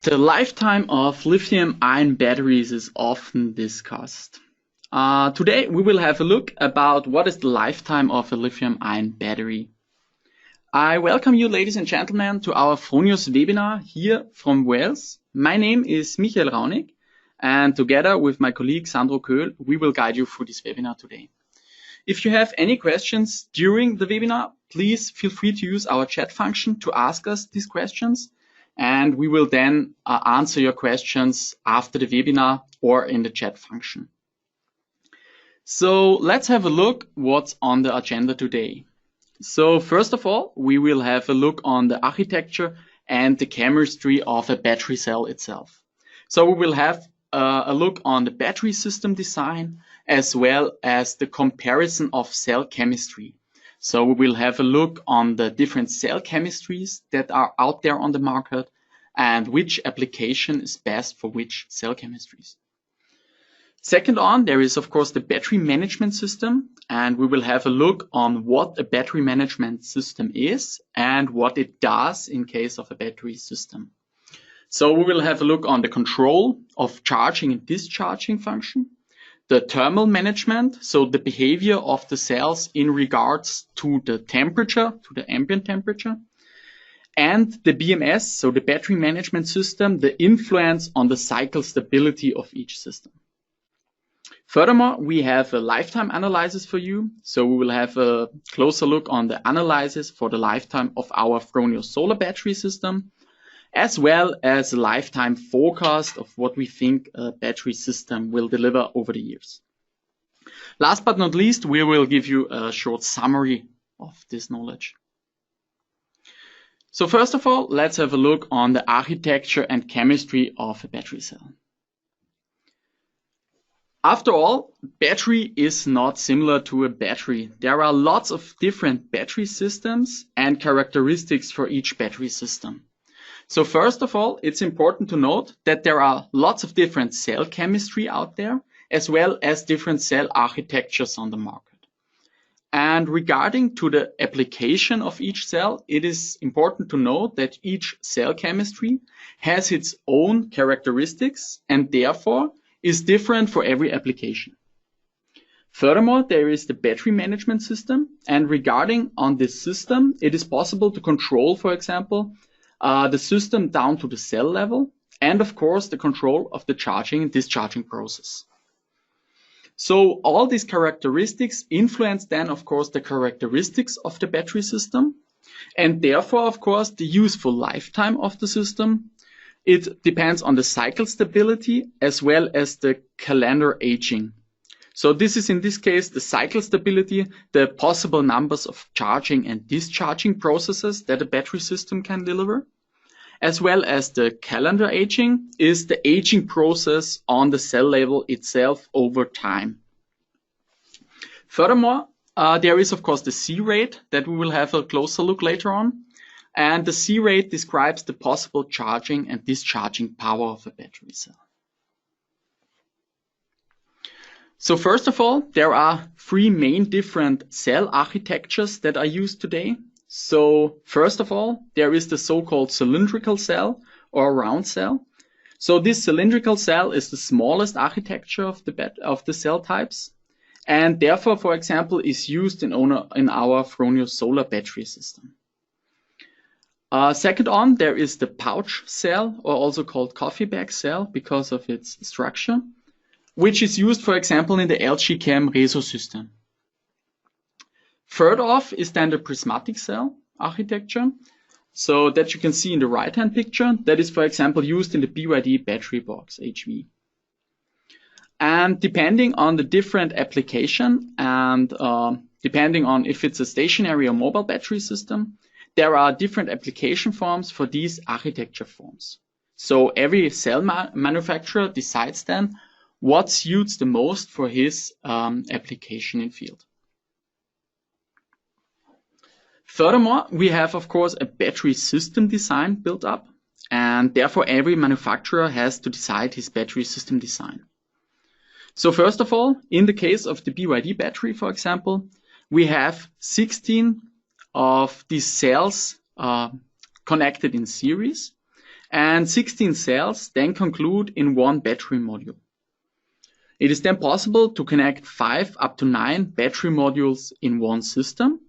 The lifetime of lithium-ion batteries is often discussed. Today we will have a look about what is the lifetime of a lithium-ion battery. I welcome you, ladies and gentlemen, to our Fronius webinar here from Wales. My name is Michael Raunig, and together with my colleague Sandro Köhl, we will guide you through this webinar today. If you have any questions during the webinar, please feel free to use our chat function to ask us these questions. And we will then answer your questions after the webinar or in the chat function. So let's have a look what's on the agenda today. So first of all, we will have a look on the architecture and the chemistry of a battery cell itself. So we will have a look on the battery system design as well as the comparison of cell chemistry. So we will have a look on the different cell chemistries that are out there on the market and which application is best for which cell chemistries. Second on, there is of course the battery management system, and we will have a look on what a battery management system is and what it does in case of a battery system. So we will have a look on the control of charging and discharging function, the thermal management, so the behavior of the cells in regards to the temperature, to the ambient temperature, and the BMS, so the battery management system, the influence on the cycle stability of each system. Furthermore, we have a lifetime analysis for you, so we will have a closer look on the analysis for the lifetime of our Fronius solar battery system, as well as a lifetime forecast of what we think a battery system will deliver over the years. Last but not least, we will give you a short summary of this knowledge. So first of all, let's have a look on the architecture and chemistry of a battery cell. After all, battery is not similar to a battery. There are lots of different battery systems and characteristics for each battery system. So first of all, it's important to note that there are lots of different cell chemistry out there, as well as different cell architectures on the market. And regarding to the application of each cell, it is important to note that each cell chemistry has its own characteristics and therefore is different for every application. Furthermore, there is the battery management system, and regarding on this system, it is possible to control, for example, the system down to the cell level, and of course the control of the charging and discharging process. So all these characteristics influence then of course the characteristics of the battery system, and therefore of course the useful lifetime of the system. It depends on the cycle stability as well as the calendar aging. So this is in this case the cycle stability, the possible numbers of charging and discharging processes that a battery system can deliver, as well as the calendar aging is the aging process on the cell level itself over time. Furthermore, there is of course the C rate that we will have a closer look later on. And the C rate describes the possible charging and discharging power of a battery cell. So first of all, there are three main different cell architectures that are used today. So first of all, there is the so-called cylindrical cell or round cell. So this cylindrical cell is the smallest architecture of the cell types, and therefore, for example, is used in our Fronius solar battery system. Second on, there is the pouch cell, or also called coffee bag cell because of its structure, which is used, for example, in the LG Chem Reso system. Third off is then the prismatic cell architecture, so that you can see in the right-hand picture. That is, for example, used in the BYD battery box HV. And depending on the different application and depending on if it's a stationary or mobile battery system, there are different application forms for these architecture forms. So every cell manufacturer decides then what suits the most for his application in field. Furthermore, we have of course a battery system design built up, and therefore every manufacturer has to decide his battery system design. So first of all, in the case of the BYD battery, for example, we have 16 of these cells connected in series, and 16 cells then conclude in one battery module. It is then possible to connect 5 up to 9 battery modules in one system.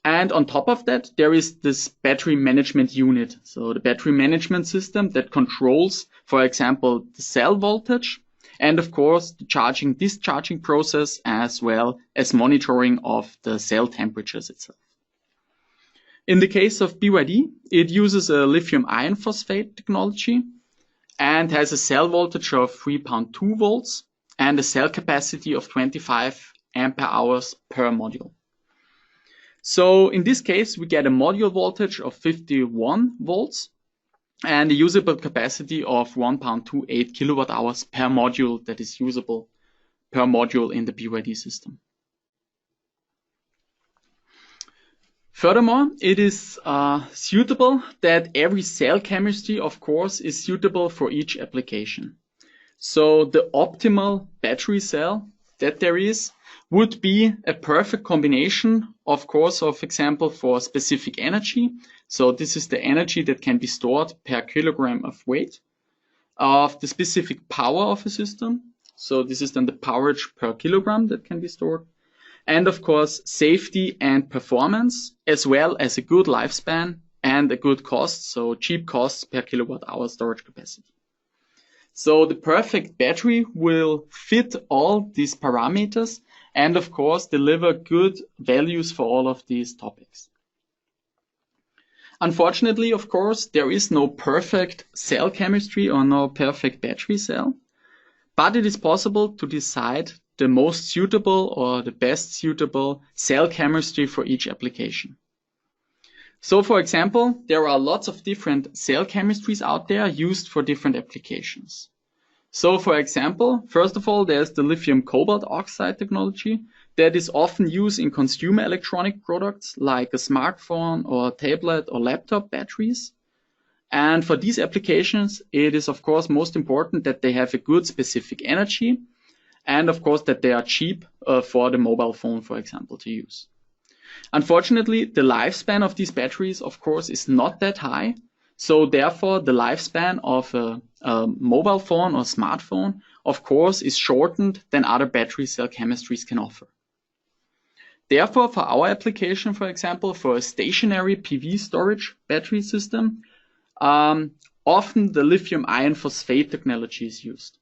And on top of that, there is this battery management unit. So the battery management system that controls, for example, the cell voltage and of course the charging discharging process, as well as monitoring of the cell temperatures itself. In the case of BYD, it uses a lithium iron phosphate technology and has a cell voltage of 3.2 volts and a cell capacity of 25 ampere hours per module. So in this case, we get a module voltage of 51 volts and a usable capacity of 1.28 kilowatt hours per module that is usable per module in the BYD system. Furthermore, it is suitable that every cell chemistry, of course, is suitable for each application. So the optimal battery cell that there is would be a perfect combination, of course, of example, for specific energy. So this is the energy that can be stored per kilogram of weight, of the specific power of a system. So this is then the powerage per kilogram that can be stored. And of course, safety and performance, as well as a good lifespan and a good cost, so cheap costs per kilowatt hour storage capacity. So the perfect battery will fit all these parameters and of course deliver good values for all of these topics. Unfortunately, of course, there is no perfect cell chemistry or no perfect battery cell, but it is possible to decide the most suitable or the best suitable cell chemistry for each application. So for example, there are lots of different cell chemistries out there used for different applications. So for example, first of all, there's the lithium cobalt oxide technology that is often used in consumer electronic products like a smartphone or tablet or laptop batteries. And for these applications, it is of course most important that they have a good specific energy and of course that they are cheap for the mobile phone, for example, to use. Unfortunately, the lifespan of these batteries, of course, is not that high. So therefore, the lifespan of a mobile phone or smartphone, of course, is shortened than other battery cell chemistries can offer. Therefore, for our application, for example, for a stationary PV storage battery system, often the lithium iron phosphate technology is used.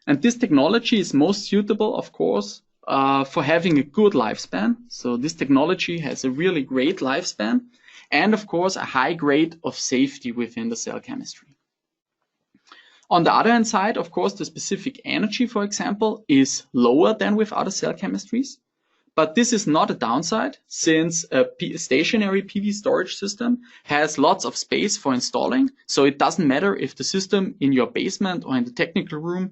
And this technology is most suitable, of course, for having a good lifespan. So this technology has a really great lifespan and of course a high grade of safety within the cell chemistry. On the other hand side, of course, the specific energy, for example, is lower than with other cell chemistries. But this is not a downside, since a stationary PV storage system has lots of space for installing. So it doesn't matter if the system in your basement or in the technical room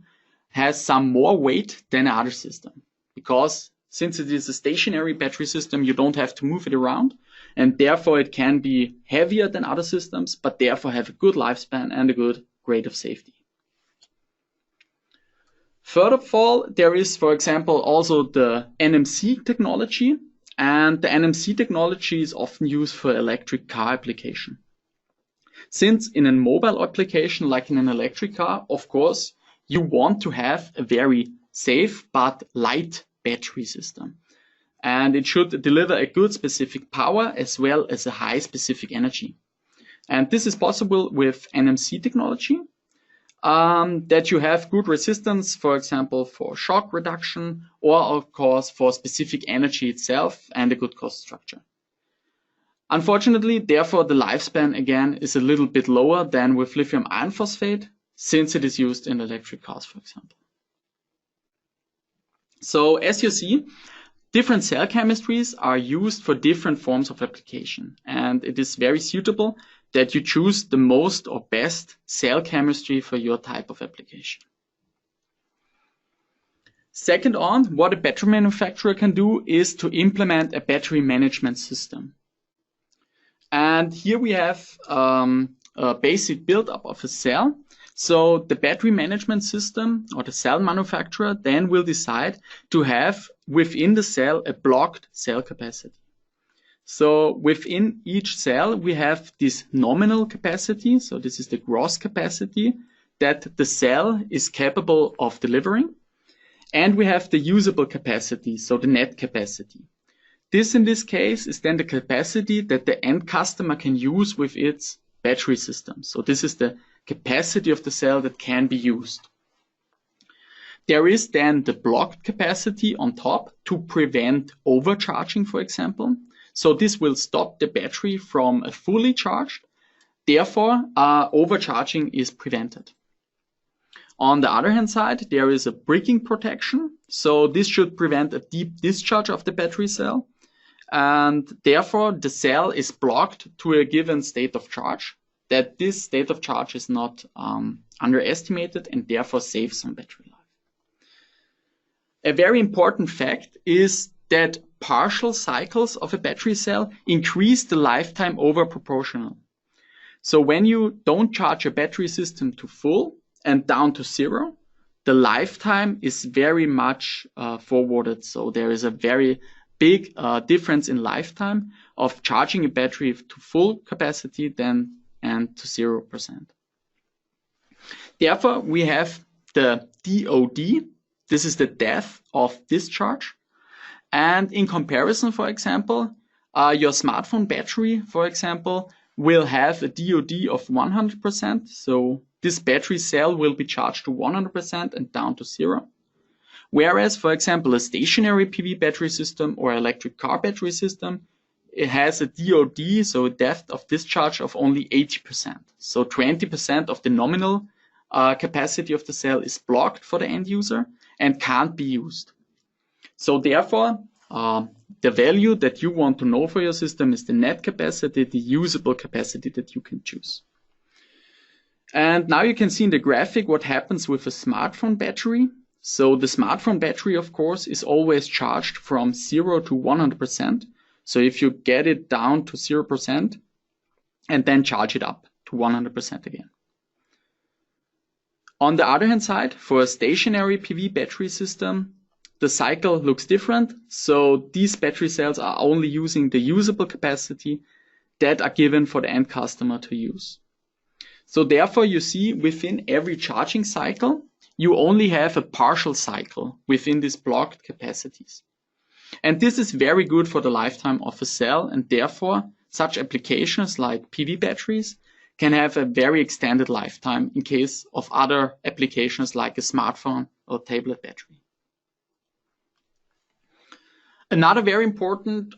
has some more weight than another system. Because since it is a stationary battery system, you don't have to move it around. And therefore it can be heavier than other systems, but therefore have a good lifespan and a good grade of safety. Further of all, there is, for example, also the NMC technology. And the NMC technology is often used for electric car application. Since in a mobile application, like in an electric car, of course, you want to have a very safe but light battery system. And it should deliver a good specific power as well as a high specific energy. And this is possible with NMC technology, that you have good resistance, for example, for shock reduction, or of course for specific energy itself and a good cost structure. Unfortunately, therefore, the lifespan again is a little bit lower than with lithium iron phosphate, since it is used in electric cars, for example. So as you see, different cell chemistries are used for different forms of application, and it is very suitable that you choose the most or best cell chemistry for your type of application. Second on, what a battery manufacturer can do is to implement a battery management system. And here we have a basic build-up of a cell. So the battery management system or the cell manufacturer then will decide to have within the cell a blocked cell capacity. So within each cell, we have this nominal capacity. So this is the gross capacity that the cell is capable of delivering. And we have the usable capacity, so the net capacity. This in this case is then the capacity that the end customer can use with its battery system. So this is the capacity of the cell that can be used. There is then the blocked capacity on top to prevent overcharging, for example. So this will stop the battery from fully charged. Therefore, overcharging is prevented. On the other hand side, there is a bricking protection. So this should prevent a deep discharge of the battery cell. And therefore, the cell is blocked to a given state of charge, that this state of charge is not underestimated and therefore saves some battery life. A very important fact is that partial cycles of a battery cell increase the lifetime over proportional. So when you don't charge a battery system to full and down to zero, the lifetime is very much forwarded. So there is a very big difference in lifetime of charging a battery to full capacity and to 0%. Therefore, we have the DOD. This is the death of discharge. And in comparison, for example, your smartphone battery, for example, will have a DOD of 100%. So this battery cell will be charged to 100% and down to 0. Whereas, for example, a stationary PV battery system or electric car battery system, it has a DOD, so a depth of discharge of only 80%. So 20% of the nominal capacity of the cell is blocked for the end user and can't be used. So therefore, the value that you want to know for your system is the net capacity, the usable capacity that you can choose. And now you can see in the graphic what happens with a smartphone battery. So the smartphone battery, of course, is always charged from 0 to 100%. So if you get it down to 0% and then charge it up to 100% again. On the other hand side, for a stationary PV battery system, the cycle looks different. So these battery cells are only using the usable capacity that are given for the end customer to use. So therefore, you see within every charging cycle, you only have a partial cycle within these blocked capacities. And this is very good for the lifetime of a cell, and therefore such applications like PV batteries can have a very extended lifetime in case of other applications like a smartphone or tablet battery. Another very important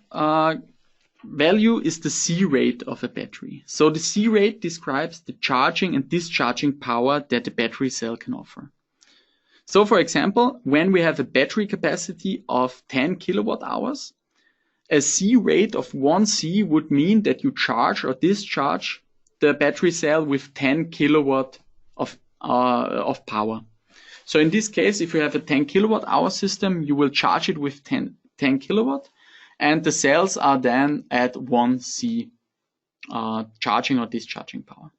value is the C rate of a battery. So the C rate describes the charging and discharging power that the battery cell can offer. So for example, when we have a battery capacity of 10 kilowatt hours, a C rate of 1 C would mean that you charge or discharge the battery cell with 10 kilowatt of power. So in this case, if you have a 10 kilowatt hour system, you will charge it with 10 kilowatt, and the cells are then at 1 C charging or discharging power.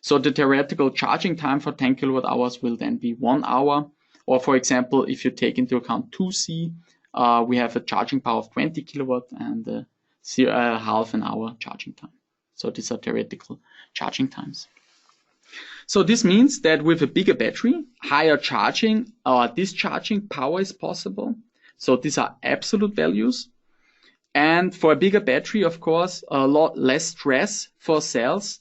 So the theoretical charging time for 10 kilowatt hours will then be 1 hour. Or for example, if you take into account 2 C, we have a charging power of 20 kilowatt and half an hour charging time. So these are theoretical charging times. So this means that with a bigger battery, higher charging or discharging power is possible. So these are absolute values. And for a bigger battery, of course, a lot less stress for cells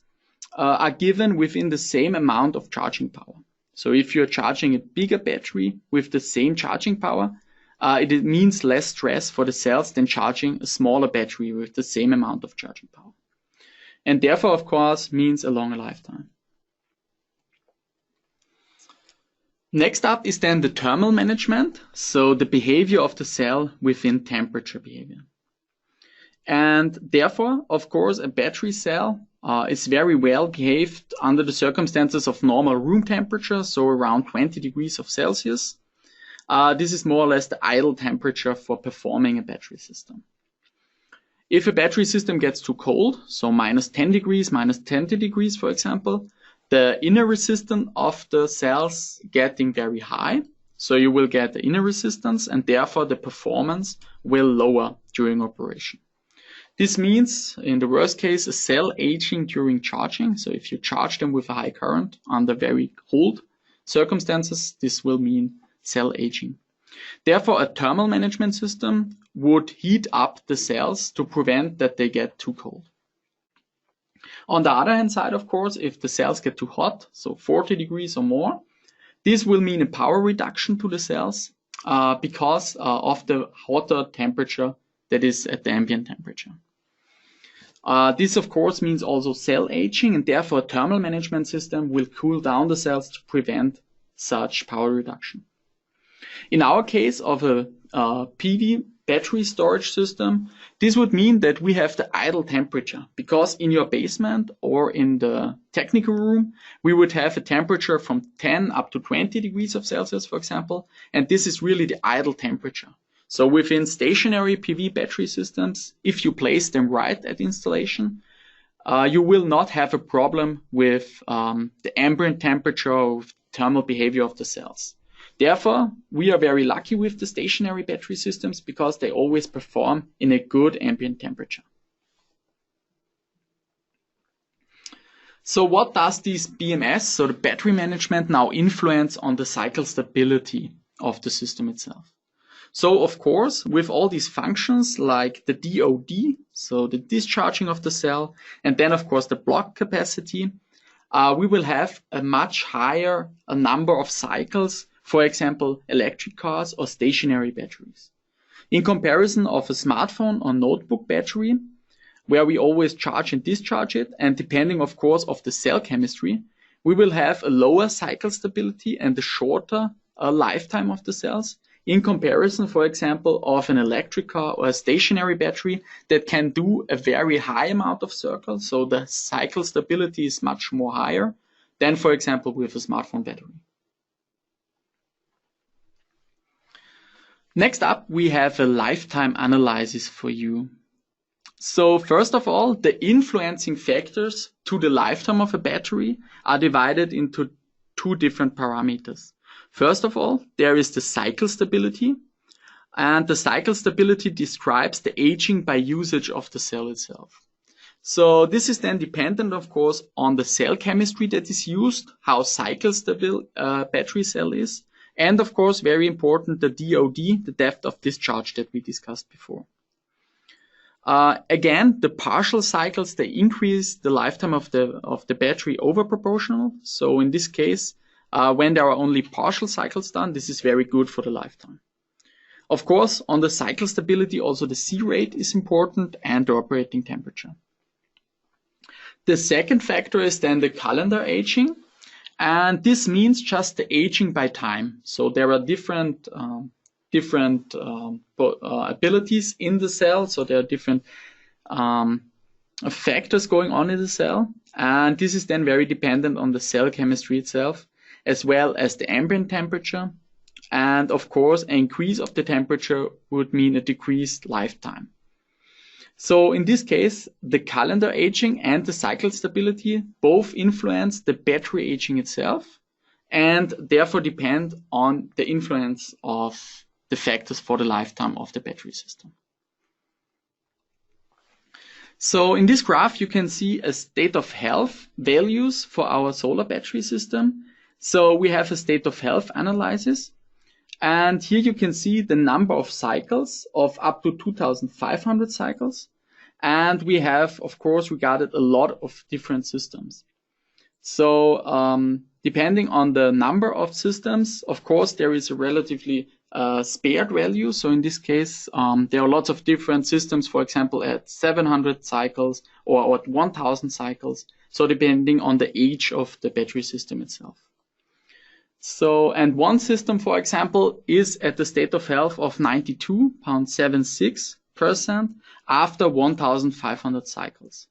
are given within the same amount of charging power. So if you're charging a bigger battery with the same charging power, it means less stress for the cells than charging a smaller battery with the same amount of charging power. And therefore, of course, means a longer lifetime. Next up is then the thermal management, so the behavior of the cell within temperature behavior. And therefore, of course, a battery cell is very well behaved under the circumstances of normal room temperature, so around 20 degrees of Celsius. This is more or less the ideal temperature for performing a battery system. If a battery system gets too cold, so minus 10 degrees, minus 20 degrees, for example, the inner resistance of the cells getting very high. So you will get the inner resistance and therefore the performance will lower during operation. This means, in the worst case, a cell aging during charging. So if you charge them with a high current under very cold circumstances, this will mean cell aging. Therefore, a thermal management system would heat up the cells to prevent that they get too cold. On the other hand side, of course, if the cells get too hot, so 40 degrees or more, this will mean a power reduction to the cells because of the hotter temperature that is at the ambient temperature. This, of course, means also cell aging, and therefore a thermal management system will cool down the cells to prevent such power reduction. In our case of a PV battery storage system, this would mean that we have the idle temperature, because in your basement or in the technical room, we would have a temperature from 10 up to 20 degrees of Celsius, for example, and this is really the idle temperature. So within stationary PV battery systems, if you place them right at installation, you will not have a problem with the ambient temperature or thermal behavior of the cells. Therefore, we are very lucky with the stationary battery systems because they always perform in a good ambient temperature. So what does this BMS, so the battery management, now influence on the cycle stability of the system itself? So of course, with all these functions like the DOD, so the discharging of the cell, and then of course the block capacity, we will have a much higher number of cycles, for example, electric cars or stationary batteries. In comparison of a smartphone or notebook battery, where we always charge and discharge it, and depending of course of the cell chemistry, we will have a lower cycle stability and a shorter lifetime of the cells, in comparison, for example, of an electric car or a stationary battery that can do a very high amount of circles, so the cycle stability is much more higher than, for example, with a smartphone battery. Next up, we have a lifetime analysis for you. So first of all, the influencing factors to the lifetime of a battery are divided into two different parameters. First of all, there is the cycle stability, and the cycle stability describes the aging by usage of the cell itself. So this is then dependent, of course, on the cell chemistry that is used, how cycle stable a battery cell is, and of course, very important, the DOD, the depth of discharge that we discussed before. Again, the partial cycles, they increase the lifetime of the battery over proportional. So in this case, when there are only partial cycles done, this is very good for the lifetime. Of course, on the cycle stability, also the C rate is important and the operating temperature. The second factor is then the calendar aging, and this means just the aging by time. So there are different abilities in the cell, so there are different factors going on in the cell, and this is then very dependent on the cell chemistry itself, as well as the ambient temperature, and of course an increase of the temperature would mean a decreased lifetime. So in this case, the calendar aging and the cycle stability both influence the battery aging itself, and therefore depend on the influence of the factors for the lifetime of the battery system. So in this graph, you can see a state of health values for our solar battery system. So we have a state of health analysis, and here you can see the number of cycles of up to 2,500 cycles. And we have, of course, regarded a lot of different systems. So depending on the number of systems, of course, there is a relatively spared value. So in this case, there are lots of different systems, for example, at 700 cycles or at 1,000 cycles. So depending on the age of the battery system itself. So, and one system, for example, is at the state of health of 92.76% after 1,500 cycles.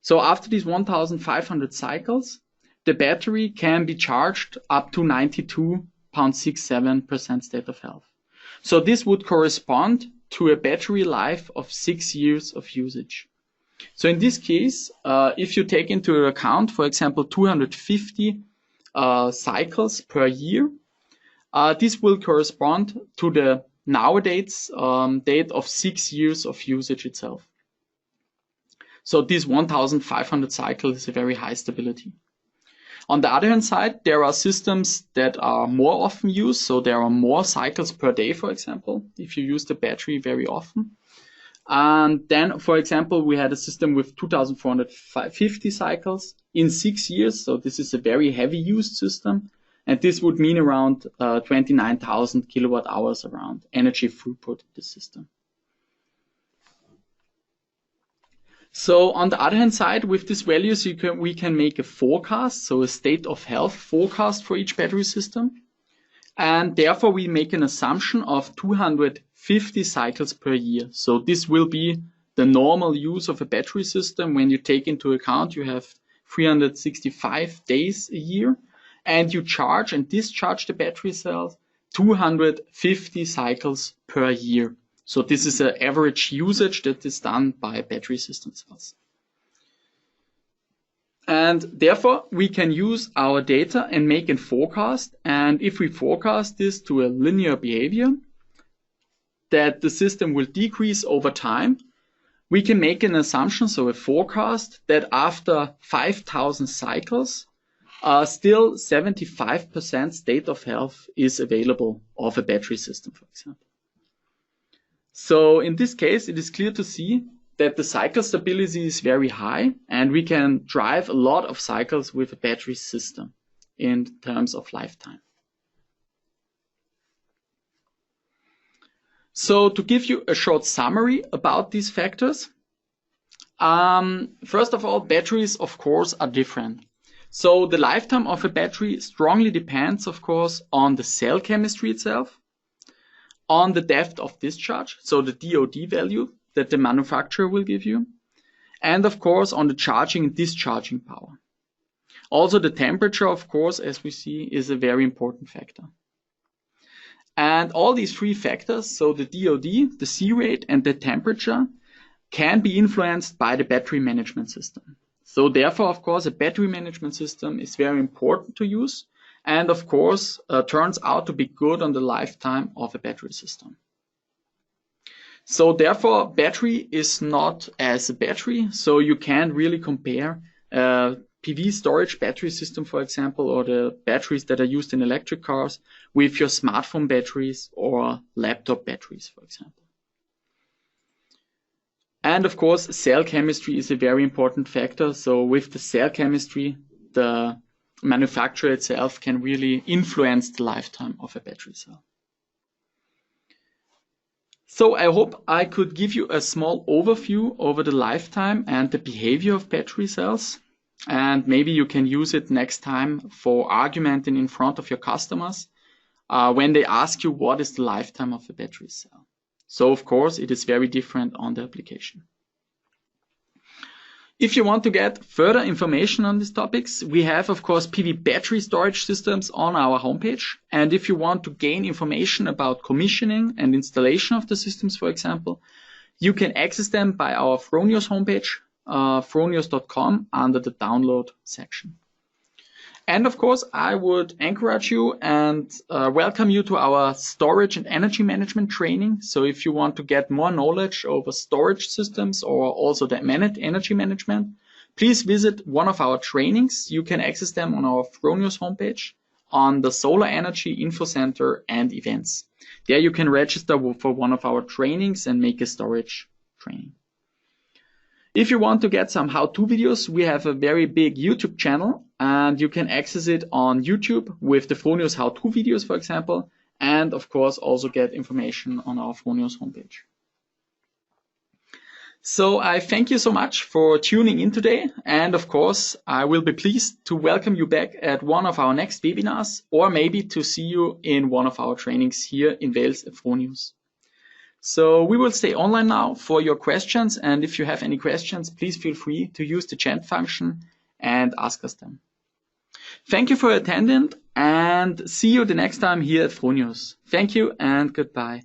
So after these 1,500 cycles, the battery can be charged up to 92.67% state of health. So this would correspond to a battery life of 6 years of usage. So in this case, if you take into account, for example, 250 cycles per year, this will correspond to the nowadays date of 6 years of usage itself. So this 1500 cycles is a very high stability. On the other hand side, there are systems that are more often used. So there are more cycles per day, for example, if you use the battery very often. And then, for example, we had a system with 2450 cycles in 6 years. So this is a very heavy used system. And this would mean around 29,000 kilowatt hours around energy throughput in the system. So on the other hand side, with these values, we can make a forecast, so a state of health forecast for each battery system. And therefore, we make an assumption of 250 cycles per year. So this will be the normal use of a battery system when you take into account you have 365 days a year, and you charge and discharge the battery cells 250 cycles per year. So this is an average usage that is done by battery system cells. And therefore, we can use our data and make a forecast. And if we forecast this to a linear behavior, that the system will decrease over time, we can make an assumption, so a forecast, that after 5,000 cycles, still 75% state of health is available of a battery system, for example. So in this case, it is clear to see that the cycle stability is very high, and we can drive a lot of cycles with a battery system in terms of lifetime. So to give you a short summary about these factors, first of all, batteries, of course, are different. So the lifetime of a battery strongly depends, of course, on the cell chemistry itself, on the depth of discharge, so the DOD value that the manufacturer will give you, and of course on the charging and discharging power. Also the temperature, of course, as we see, is a very important factor. And all these three factors, so the DOD, the C rate, and the temperature, can be influenced by the battery management system. So therefore, of course, a battery management system is very important to use, and of course turns out to be good on the lifetime of a battery system. So therefore, battery is not as a battery, so you can't really compare PV storage battery system, for example, or the batteries that are used in electric cars with your smartphone batteries or laptop batteries, for example. And of course, cell chemistry is a very important factor. So with the cell chemistry, the manufacturer itself can really influence the lifetime of a battery cell. So I hope I could give you a small overview over the lifetime and the behavior of battery cells. And maybe you can use it next time for argumenting in front of your customers when they ask you what is the lifetime of a battery cell. So of course, it is very different on the application. If you want to get further information on these topics, we have, of course, PV battery storage systems on our homepage. And if you want to gain information about commissioning and installation of the systems, for example, you can access them by our Fronius homepage, fronius.com, under the download section. And of course, I would encourage you and welcome you to our storage and energy management training. So if you want to get more knowledge over storage systems or also the energy management, please visit one of our trainings. You can access them on our Fronius homepage on the Solar Energy Info Center and events. There you can register for one of our trainings and make a storage training. If you want to get some how-to videos, we have a very big YouTube channel, and you can access it on YouTube with the Fronius how-to videos, for example, and of course also get information on our Fronius homepage. So I thank you so much for tuning in today, and of course I will be pleased to welcome you back at one of our next webinars, or maybe to see you in one of our trainings here in Wales at Fronius. So we will stay online now for your questions, and if you have any questions, please feel free to use the chat function and ask us them. Thank you for attending, and see you the next time here at Fronius. Thank you and goodbye.